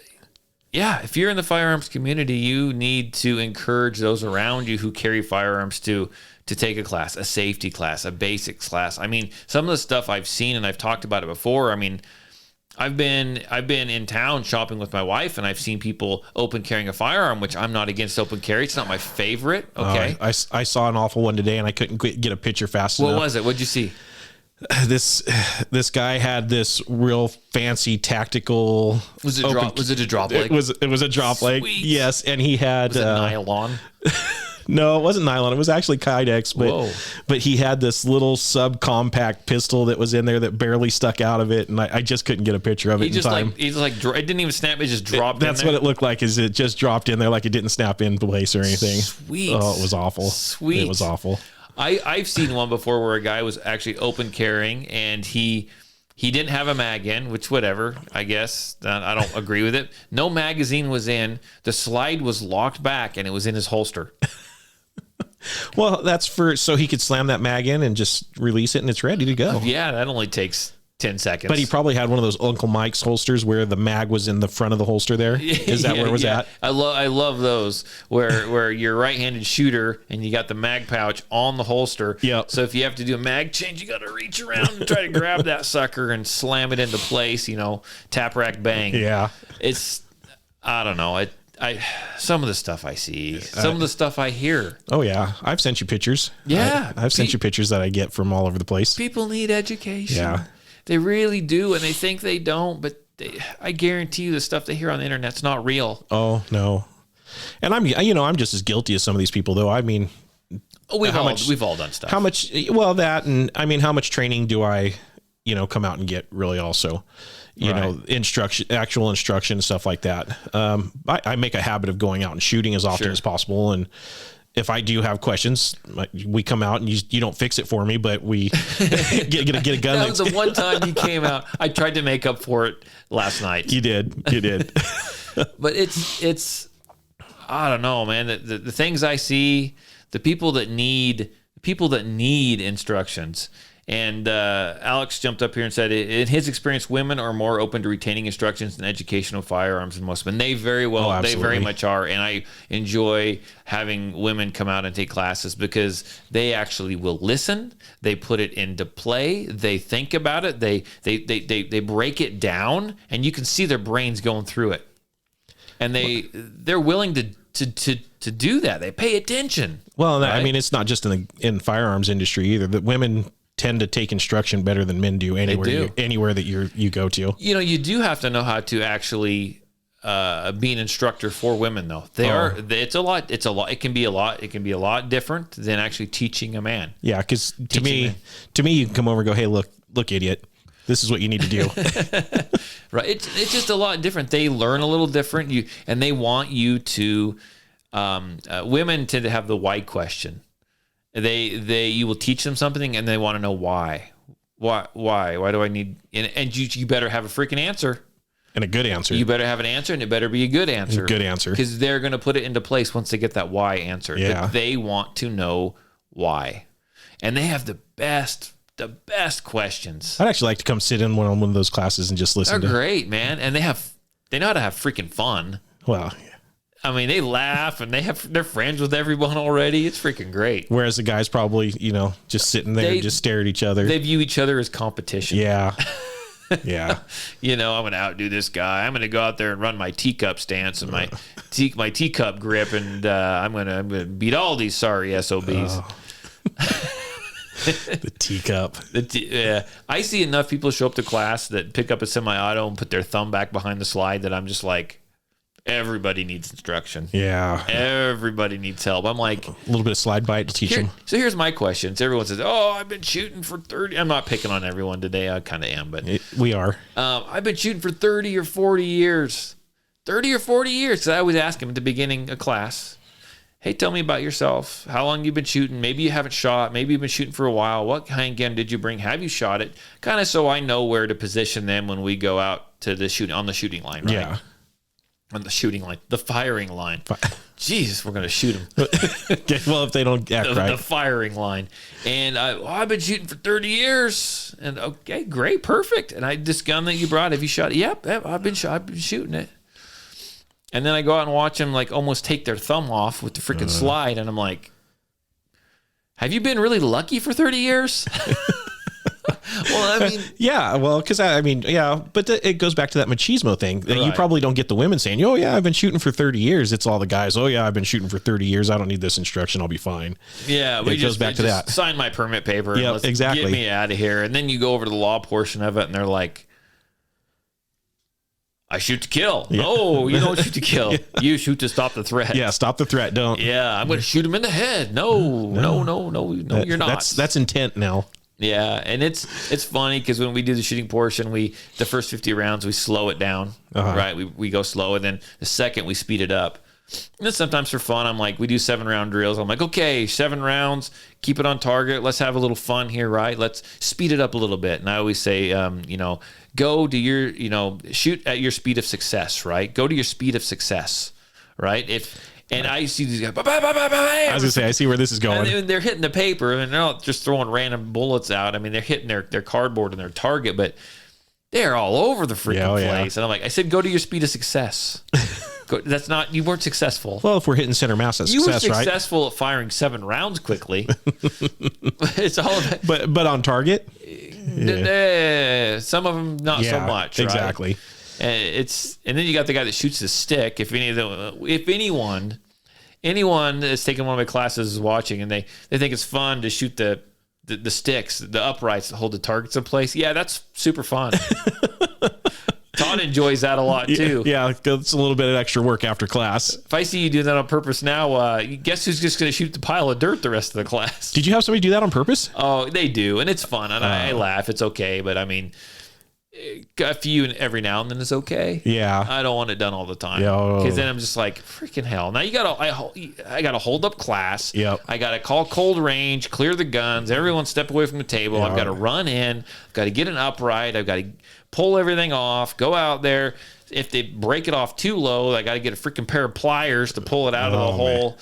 yeah, if you're in the firearms community, you need to encourage those around you who carry firearms to take a class, a safety class, a basics class. I mean, some of the stuff I've seen, and I've talked about it before. I mean, I've been in town shopping with my wife, and I've seen people open carrying a firearm, which I'm not against open carry. It's not my favorite. Okay. I saw an awful one today, and I couldn't get a picture fast enough. What was it? What'd you see? This guy had this real fancy tactical. Was it a drop leg? It was a drop leg. Yes, and he had was it nylon. No, it wasn't nylon. It was actually Kydex, but he had this little subcompact pistol that was in there that barely stuck out of it, and I just couldn't get a picture of it in time. It didn't even snap. It just dropped. That's what it looked like. Is it just dropped in there like it didn't snap in place or anything? Sweet. Oh, it was awful. Sweet. It was awful. I've seen one before where a guy was actually open carrying, and he didn't have a mag in, which whatever, I guess. I don't agree with it. No magazine was in. The slide was locked back, and it was in his holster. Well, that's so he could slam that mag in and just release it, and it's ready to go. Yeah, that only takes 10 seconds. But he probably had one of those Uncle Mike's holsters where the mag was in the front of the holster there. Is that where it was at? I love those where you're a right-handed shooter and you got the mag pouch on the holster. Yep. So if you have to do a mag change, you got to reach around and try to grab that sucker and slam it into place, tap rack bang. Yeah. I don't know. Some of the stuff I see, some of the stuff I hear. Oh yeah, I've sent you pictures. Yeah, I've sent you pictures that I get from all over the place. People need education. Yeah, they really do, and they think they don't. But I guarantee you, the stuff they hear on the internet's not real. Oh no, and I'm just as guilty as some of these people, though. I mean, we've all done stuff. How much? Well, that, and I mean, how much training do I, come out and get really also? Actual instruction and stuff like that. I make a habit of going out and shooting as often as possible. And if I do have questions, we come out and you don't fix it for me, but we get a gun. That was the one time you came out. I tried to make up for it last night. You did. But it's, I don't know, man. The things I see, the people that need instructions. And Alex jumped up here and said, in his experience, women are more open to retaining instructions and educational firearms than most men. They very much are. And I enjoy having women come out and take classes because they actually will listen. They put it into play. They think about it. They break it down, and you can see their brains going through it. And they're willing to do that. They pay attention. Well, right? I mean, it's not just in firearms industry either. That women tend to take instruction better than men do anywhere that you go to. You do have to know how to actually be an instructor for women, though. It's a lot. It can be a lot different than actually teaching a man. Yeah, because to me, you can come over and go, "Hey, look, idiot, this is what you need to do." Right. It's just a lot different. They learn a little different. And they want you to. Women tend to have the why question. You will teach them something and they want to know why. Why do I need, and you better have a freaking answer. And a good answer. You better have an answer, and it better be a good answer. Good answer. Because they're going to put it into place once they get that why answer. Yeah. But they want to know why. And they have the best questions. I'd actually like to come sit in one of those classes and just listen. They're great, man. And they know how to have freaking fun. Well, I mean, they laugh and they're friends with everyone already. It's freaking great. Whereas the guys probably, just sitting there and just stare at each other. They view each other as competition. Yeah. Yeah. I'm going to outdo this guy. I'm going to go out there and run my teacup stance and my teacup grip, and I'm going to beat all these sorry SOBs. Oh. The teacup. I see enough people show up to class that pick up a semi-auto and put their thumb back behind the slide that I'm just like, everybody needs instruction. Yeah. Everybody needs help. I'm like, a little bit of slide bite to teach them. So here's my questions. Everyone says, "Oh, I've been shooting for 30." I'm not picking on everyone today. I kind of am, but we are. I've been shooting for 30 or 40 years. 30 or 40 years. Because I always ask them at the beginning of class, "Hey, tell me about yourself. How long you've been shooting? Maybe you haven't shot. Maybe you've been shooting for a while. What handgun did you bring? Have you shot it?" Kind of so I know where to position them when we go out to on the shooting line, right? Yeah. on the shooting line, the firing line. Jesus, we're going to shoot them. Well, if they don't act right. The firing line. And I've been shooting for 30 years. And okay, great, perfect. And this gun that you brought, have you shot it? Yep, I've been shooting it. And then I go out and watch them like almost take their thumb off with the freaking slide. And I'm like, have you been really lucky for 30 years? Well, I mean, yeah, well, because but it goes back to that machismo thing. Right. You probably don't get the women saying, "Oh yeah, I've been shooting for 30 years." It's all the guys. "Oh yeah, I've been shooting for 30 years. I don't need this instruction. I'll be fine." Yeah, it goes back to that. Sign my permit paper. Yeah, exactly. Get me out of here. And then you go over to the law portion of it, and they're like, "I shoot to kill." Yeah. No, you don't shoot to kill. Yeah. You shoot to stop the threat. Yeah, stop the threat. Don't. Yeah, I'm going to shoot him in the head. No, you're not. That's intent now. Yeah, and it's funny because when we do the shooting portion, the first 50 rounds we slow it down, right? We go slow, and then the second we speed it up. And then sometimes for fun, I'm like, we do 7-round drills. I'm like, okay, 7 rounds, keep it on target. Let's have a little fun here, right? Let's speed it up a little bit. And I always say, go to your, shoot at your speed of success, right? Go to your speed of success, right? And I see these guys. I was gonna say, I see where this is going. And they're hitting the paper, and they're not just throwing random bullets out. I mean, they're hitting their cardboard and their target, but they're all over the freaking place. And I'm like, I said, go to your speed of success. You weren't successful. Well, if we're hitting center mass, that's success, right? You were successful at firing 7 rounds quickly. It's all about, but on target. Some of them not so much. Exactly. Right? And then you got the guy that shoots the stick. If anyone that's taken one of my classes is watching, and they think it's fun to shoot the sticks, the uprights that hold the targets in place. Yeah, that's super fun. Todd enjoys that a lot too. Yeah, it's a little bit of extra work after class. If I see you do that on purpose now, guess who's just going to shoot the pile of dirt the rest of the class? Did you have somebody do that on purpose? Oh, they do, and it's fun, and I laugh. It's okay, but I mean, a few every now and then is okay. Yeah, I don't want it done all the time because then I'm just like, freaking hell. Now I gotta hold up class. Yep. I gotta call cold range, clear the guns. Everyone step away from the table. I've got to run in. I've got to get an upright. I've got to pull everything off. Go out there. If they break it off too low, I got to get a freaking pair of pliers to pull it out of the hole. Man.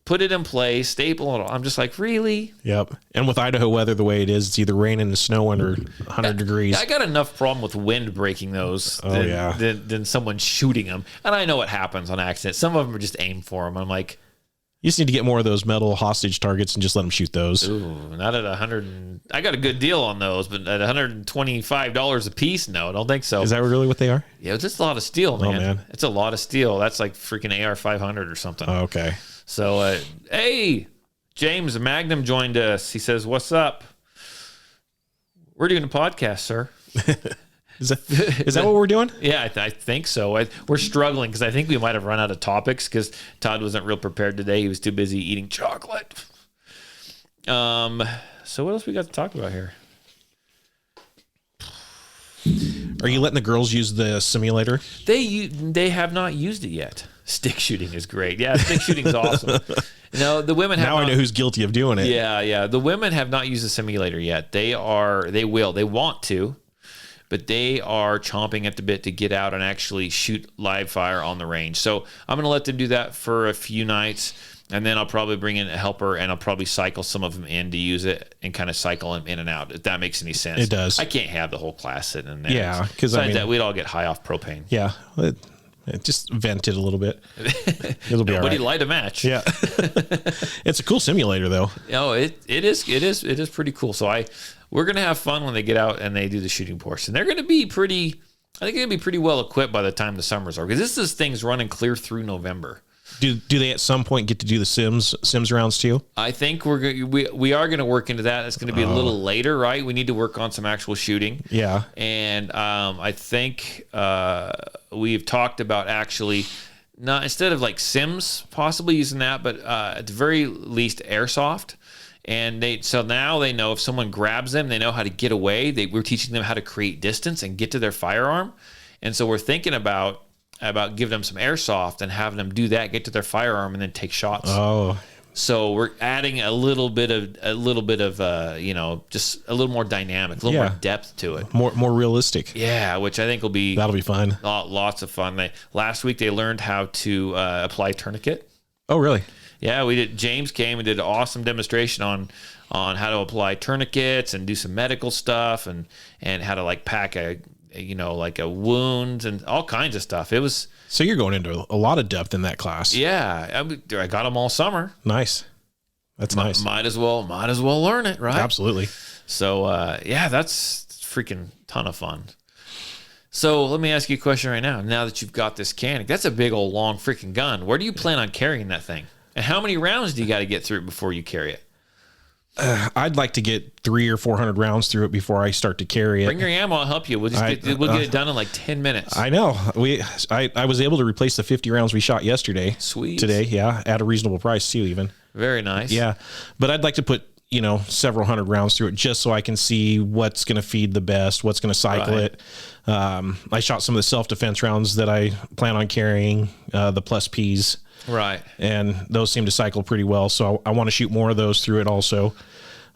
Put it in place, staple it. I'm just like, really? Yep. And with Idaho weather the way it is, it's either raining and snowing or 100 degrees. I got enough problem with wind breaking those than someone shooting them. And I know it happens on accident. Some of them are just aimed for them. I'm like, you just need to get more of those metal hostage targets and just let them shoot those. Ooh, not at 100. I got a good deal on those, but at $125 a piece, no, I don't think so. Is that really what they are? Yeah, it's just a lot of steel, man. Oh, man. It's a lot of steel. That's like freaking AR 500 or something. Oh, okay. So, hey, James Magnum joined us. He says, "What's up? We're doing a podcast, sir." Is that what we're doing? Yeah, I think so. We're struggling because I think we might have run out of topics because Todd wasn't real prepared today. He was too busy eating chocolate. So what else we got to talk about here? Are you letting the girls use the simulator? They have not used it yet. Stick shooting is great. Yeah, stick shooting is awesome. No, the women have. Now I know who's guilty of doing it. Yeah. The women have not used the simulator yet. They want to, but they are chomping at the bit to get out and actually shoot live fire on the range. So I'm going to let them do that for a few nights, and then I'll probably bring in a helper, and I'll probably cycle some of them in to use it and kind of cycle them in and out, if that makes any sense. It does. I can't have the whole class sitting in there. Yeah, because that we'd all get high off propane. Yeah. Just vent it a little bit. It'll be all right. Nobody light a match. Yeah. It's a cool simulator, though. No, it is pretty cool. So we're gonna have fun when they get out and they do the shooting portion. They're gonna be pretty. I think they're gonna be pretty well equipped by the time the summers are, because this thing's running clear through November. Do they at some point get to do the Sims rounds too? I think we are going to work into that. It's going to be a little later, right? We need to work on some actual shooting. Yeah. And I think we've talked about actually not, instead of like Sims, possibly using that, but at the very least airsoft. And so now they know if someone grabs them, they know how to get away. We're teaching them how to create distance and get to their firearm. And so we're thinking about giving them some airsoft and having them do that, get to their firearm, and then take shots. Oh, So we're adding a little bit of just a little more dynamic, a little more depth to it. More realistic. Yeah, which I think that'll be fun. Lots of fun. Last week they learned how to apply tourniquet. Oh, really? Yeah, we did. James came and did an awesome demonstration on how to apply tourniquets and do some medical stuff and how to like pack a wound and all kinds of stuff. It was. So you're going into a lot of depth in that class. Yeah, I got them all summer. Nice. That's nice. Might as well learn it, right? Absolutely. So that's freaking ton of fun. So let me ask you a question right now. Now that you've got this Canic, that's a big old long freaking gun. Where do you plan on carrying that thing? And how many rounds do you got to get through it before you carry it? I'd like to get 300 or 400 rounds through it before I start to carry it. Bring your ammo. I'll help you. We'll get it done in like 10 minutes. I know. I was able to replace the 50 rounds we shot yesterday. Sweet. Today, yeah, at a reasonable price too, even. Very nice. Yeah, but I'd like to put several hundred rounds through it just so I can see what's going to feed the best, what's going to cycle it. I shot some of the self-defense rounds that I plan on carrying, the plus Ps. Right. And those seem to cycle pretty well. So I want to shoot more of those through it also.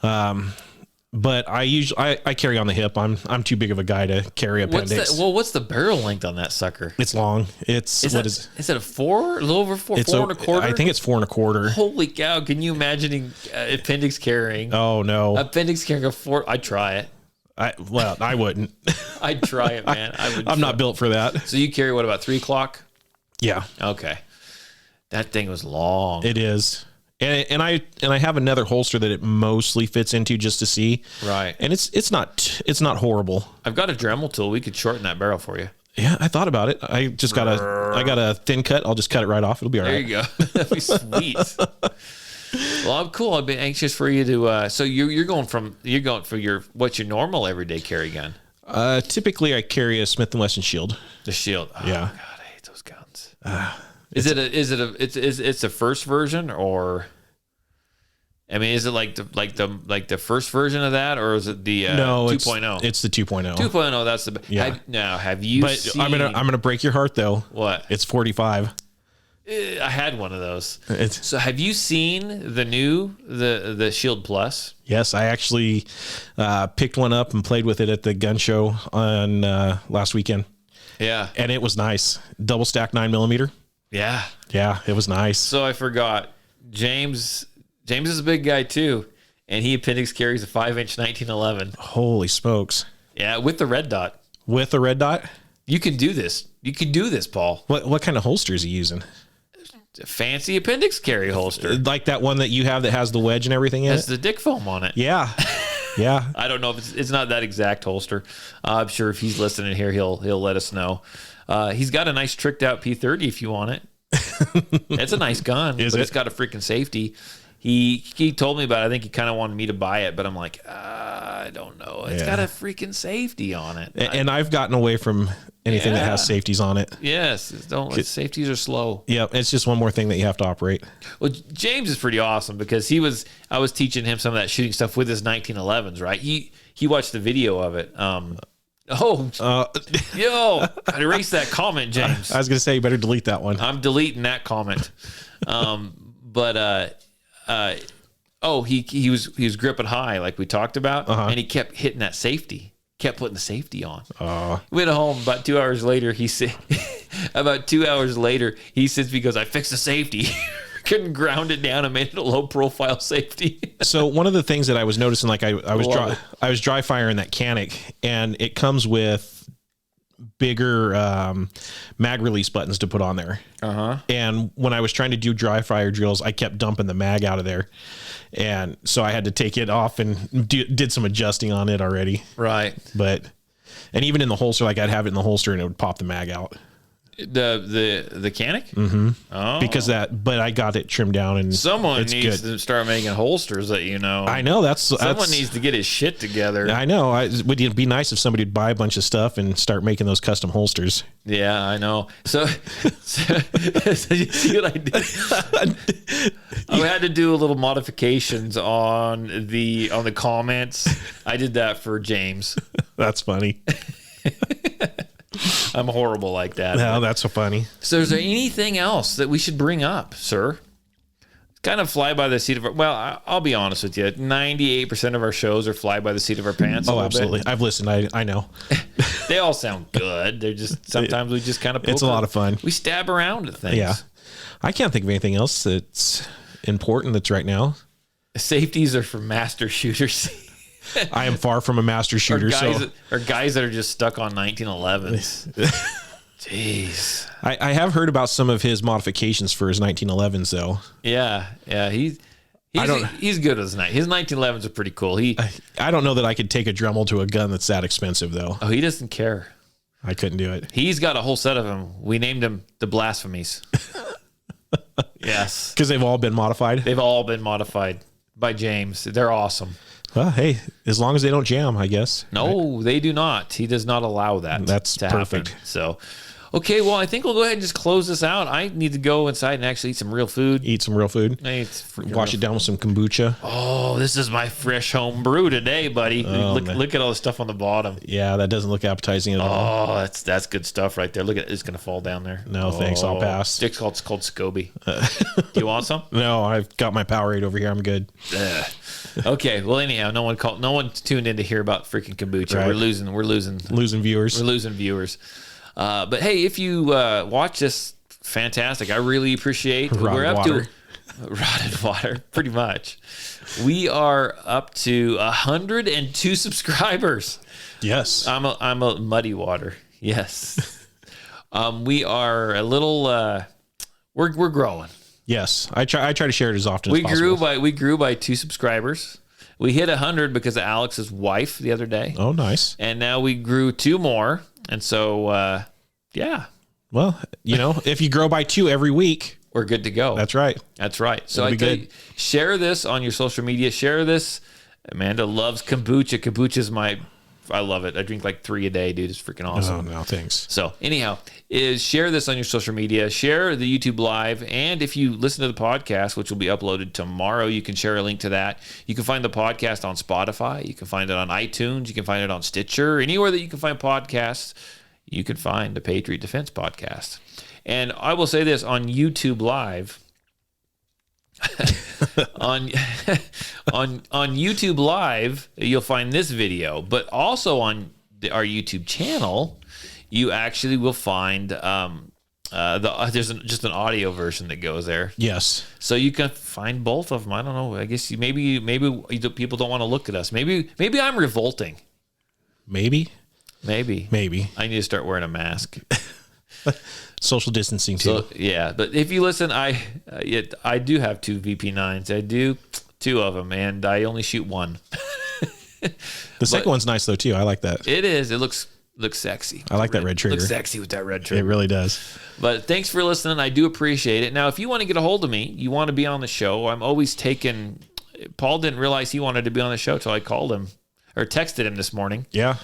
But I carry on the hip. I'm too big of a guy to carry appendix. What's the barrel length on that sucker? It's long. Is it a 4? A little over 4? It's 4 1/4? I think it's 4 1/4. Holy cow. Can you imagine appendix carrying? Oh, no. Appendix carrying a 4? I'd try it. I wouldn't. I'd try it, man. I'm not built for that. So you carry what, about 3 o'clock? Yeah. Okay. That thing was long. It is. And I have another holster that it mostly fits into just to see. Right. And it's not horrible. I've got a Dremel tool. We could shorten that barrel for you. Yeah, I thought about it. I got a thin cut. I'll just cut it right off. It'll be all right. There you go. That'd be sweet. Well, I'm cool. I've been anxious for you to. So you're going for what's your normal everyday carry gun? Typically I carry a Smith & Wesson Shield. The Shield. Oh, yeah. God, I hate those guns. It's a first version, or I mean, is it like the first version of that, or is it the 2.0? It's the 2.0. 2.0. That's the have you? But seen, I'm gonna break your heart though. What? It's 45. I had one of those. So have you seen the Shield Plus? Yes, I actually picked one up and played with it at the gun show on last weekend. Yeah, and it was nice. Double stack 9mm. Yeah, it was nice. So I forgot. James is a big guy too, and he appendix carries a 5-inch 1911. Holy smokes! Yeah, with the red dot. With the red dot, you can do this. You can do this, Paul. What kind of holster is he using? A fancy appendix carry holster, like that one that you have that has the wedge and everything in it. Has the dick foam on it. Yeah. Yeah. I don't know if it's not that exact holster. I'm sure if he's listening here, he'll let us know. He's got a nice tricked out P30 if you want it. It's a nice gun. It's got a freaking safety. He told me about it. I think he kind of wanted me to buy it, but I'm like, I don't know. It's got a freaking safety on it. And I've gotten away from anything that has safeties on it. Yes. Safeties are slow. Yeah. It's just one more thing that you have to operate. Well, James is pretty awesome because I was teaching him some of that shooting stuff with his 1911s, right? He watched the video of it. Yo, I erased that comment, James. I was going to say, you better delete that one. I'm deleting that comment. He was gripping high like we talked about, and he kept hitting that safety, kept putting the safety on. Went home about 2 hours later. He said, he sits because I fixed the safety. Couldn't ground it down and made it a low profile safety. So one of the things that I was noticing, like I was dry firing that Canic, and it comes with bigger mag release buttons to put on there. And when I was trying to do dry fire drills, I kept dumping the mag out of there, and so I had to take it off and did some adjusting on it already. Right. And even in the holster, like I'd have it in the holster and it would pop the mag out. The Canic? Mm-hmm. Oh. But I got it trimmed down, and someone needs to start making holsters that I know someone needs to get his shit together. I know. It'd be nice if somebody would buy a bunch of stuff and start making those custom holsters. Yeah, I know. So you see what I did? I had to do a little modifications on the comments. I did that for James. That's funny. I'm horrible like that. No, that's so funny. So is there anything else that we should bring up, sir? kind of fly by the seat of our, well, I'll be honest with you. 98% of our shows are fly by the seat of our pants. Oh, absolutely. I've listened. I know. They all sound good. They're just, sometimes we just kind of, it's a lot of fun. We stab around at things. Yeah. I can't think of anything else that's important that's right now. Safeties are for master shooters. I am far from a master shooter. Or guys that are just stuck on 1911s. Jeez. I have heard about some of his modifications for his 1911s, though. Yeah. He's good as night. His 1911s are pretty cool. I don't know that I could take a Dremel to a gun that's that expensive, though. Oh, he doesn't care. I couldn't do it. He's got a whole set of them. We named them the Blasphemies. Yes. Because they've all been modified? They've all been modified by James. They're awesome. Well, hey, as long as they don't jam, I guess. No, they do not. He does not allow that. That's to perfect. Happen. So, okay, well, I think we'll go ahead and just close this out. I need to go inside and actually eat some real food. Wash it down with some kombucha. Oh, this is my fresh home brew today, buddy. Look at all the stuff on the bottom. Yeah, that doesn't look appetizing at all. Oh, that's good stuff right there. Look at it. It's going to fall down there. No, thanks. I'll pass. It's called SCOBY. Do you want some? No, I've got my Powerade over here. I'm good. Okay. Well, anyhow, no one tuned in to hear about freaking kombucha. Right. We're losing viewers. We're losing viewers. But hey, if you watch this, fantastic. I really appreciate. We're up to rotted water, pretty much. We are up to 102 subscribers. Yes, I'm a muddy water. Yes, we are a little. We're growing. Yes, I try to share it as often as possible. We grew by 2 subscribers. We hit 100 because of Alex's wife the other day. Oh, nice. And now we grew 2 more. And so, yeah. Well, if you grow by 2 every week, we're good to go. That's right. That's right. So I tell you, share this on your social media. Share this. Amanda loves kombucha. Kombucha's I love it. I drink like 3 a day, dude. It's freaking awesome. Oh, no, thanks. So anyhow, share this on your social media. Share the YouTube live. And if you listen to the podcast, which will be uploaded tomorrow, you can share a link to that. You can find the podcast on Spotify. You can find it on iTunes. You can find it on Stitcher. Anywhere that you can find podcasts, you can find the Patriot Defense podcast. And I will say this on YouTube live. on YouTube Live, you'll find this video, but also on our YouTube channel, you actually will find there's just an audio version that goes there. Yes, so you can find both of them. I don't know. I guess maybe people don't want to look at us. Maybe I'm revolting. Maybe. I need to start wearing a mask. Social distancing too. So, yeah, but if you listen, I do have 2 VP9s. I do 2 of them, and I only shoot 1. The second one's nice though too. I like that. It is. It looks sexy. I like that red trigger. Looks sexy with that red trigger. It really does. But thanks for listening. I do appreciate it. Now, if you want to get a hold of me, you want to be on the show, I'm always taking. Paul didn't realize he wanted to be on the show till I called him or texted him this morning. Yeah.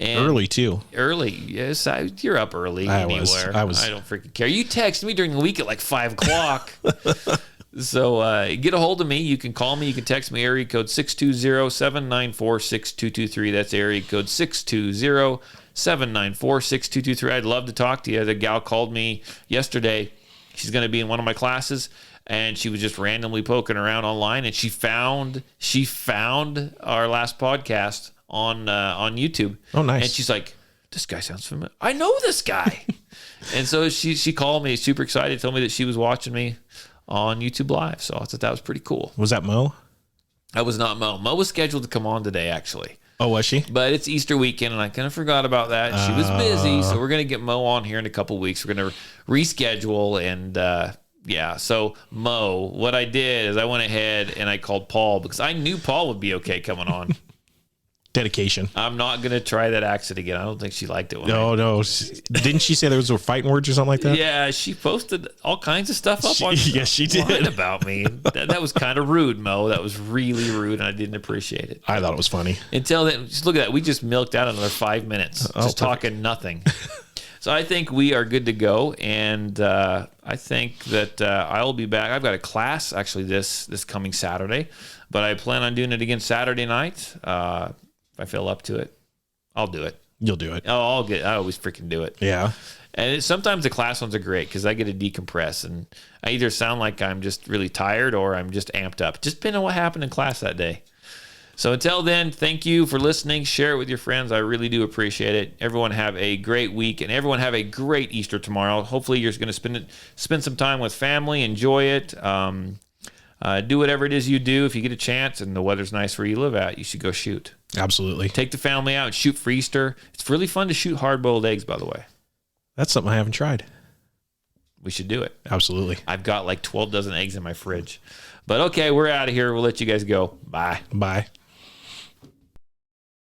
And early too. Early, yes. You're up early anywhere. I was. I don't freaking care. You text me during the week at like 5 o'clock. So get a hold of me. You can call me. You can text me. Area code 620-794-6223. That's area code 620-794-6223. I'd love to talk to you. The gal called me yesterday. She's going to be in one of my classes, and she was just randomly poking around online, and she found our last podcast on YouTube. Oh, nice. And she's like, this guy sounds familiar. I know this guy. And so she called me, super excited, told me that she was watching me on YouTube Live. So I thought that was pretty cool. Was that Mo? That was not Mo. Mo was scheduled to come on today, actually. Oh, was she? But it's Easter weekend, and I kind of forgot about that. She was busy, so we're going to get Mo on here in a couple weeks. We're going to reschedule, and yeah. So Mo, what I did is I went ahead and I called Paul because I knew Paul would be okay coming on. Dedication. I'm not going to try that accent again. I don't think she liked it. No. Didn't she say there was fighting words or something like that? Yeah, she posted all kinds of stuff up on yes, she did. About me. That was kind of rude, Mo. That was really rude, and I didn't appreciate it. I thought it was funny. Until then, just look at that. We just milked out another 5 minutes, just talking nothing. So I think we are good to go, and I think that I'll be back. I've got a class, actually, this coming Saturday, but I plan on doing it again Saturday night. If I feel up to it, I'll do it. You'll do it. Oh, I always freaking do it. Yeah. And sometimes the class ones are great because I get to decompress, and I either sound like I'm just really tired or I'm just amped up. Just depending on what happened in class that day. So until then, thank you for listening. Share it with your friends. I really do appreciate it. Everyone have a great week, and everyone have a great Easter tomorrow. Hopefully you're going to spend some time with family, enjoy it. Do whatever it is you do. If you get a chance and the weather's nice where you live at, you should go shoot. Absolutely. Take the family out and shoot for Easter. It's really fun to shoot hard-boiled eggs, by the way. That's something I haven't tried. We should do it. Absolutely. I've got like 12 dozen eggs in my fridge. But okay, we're out of here. We'll let you guys go. Bye. Bye.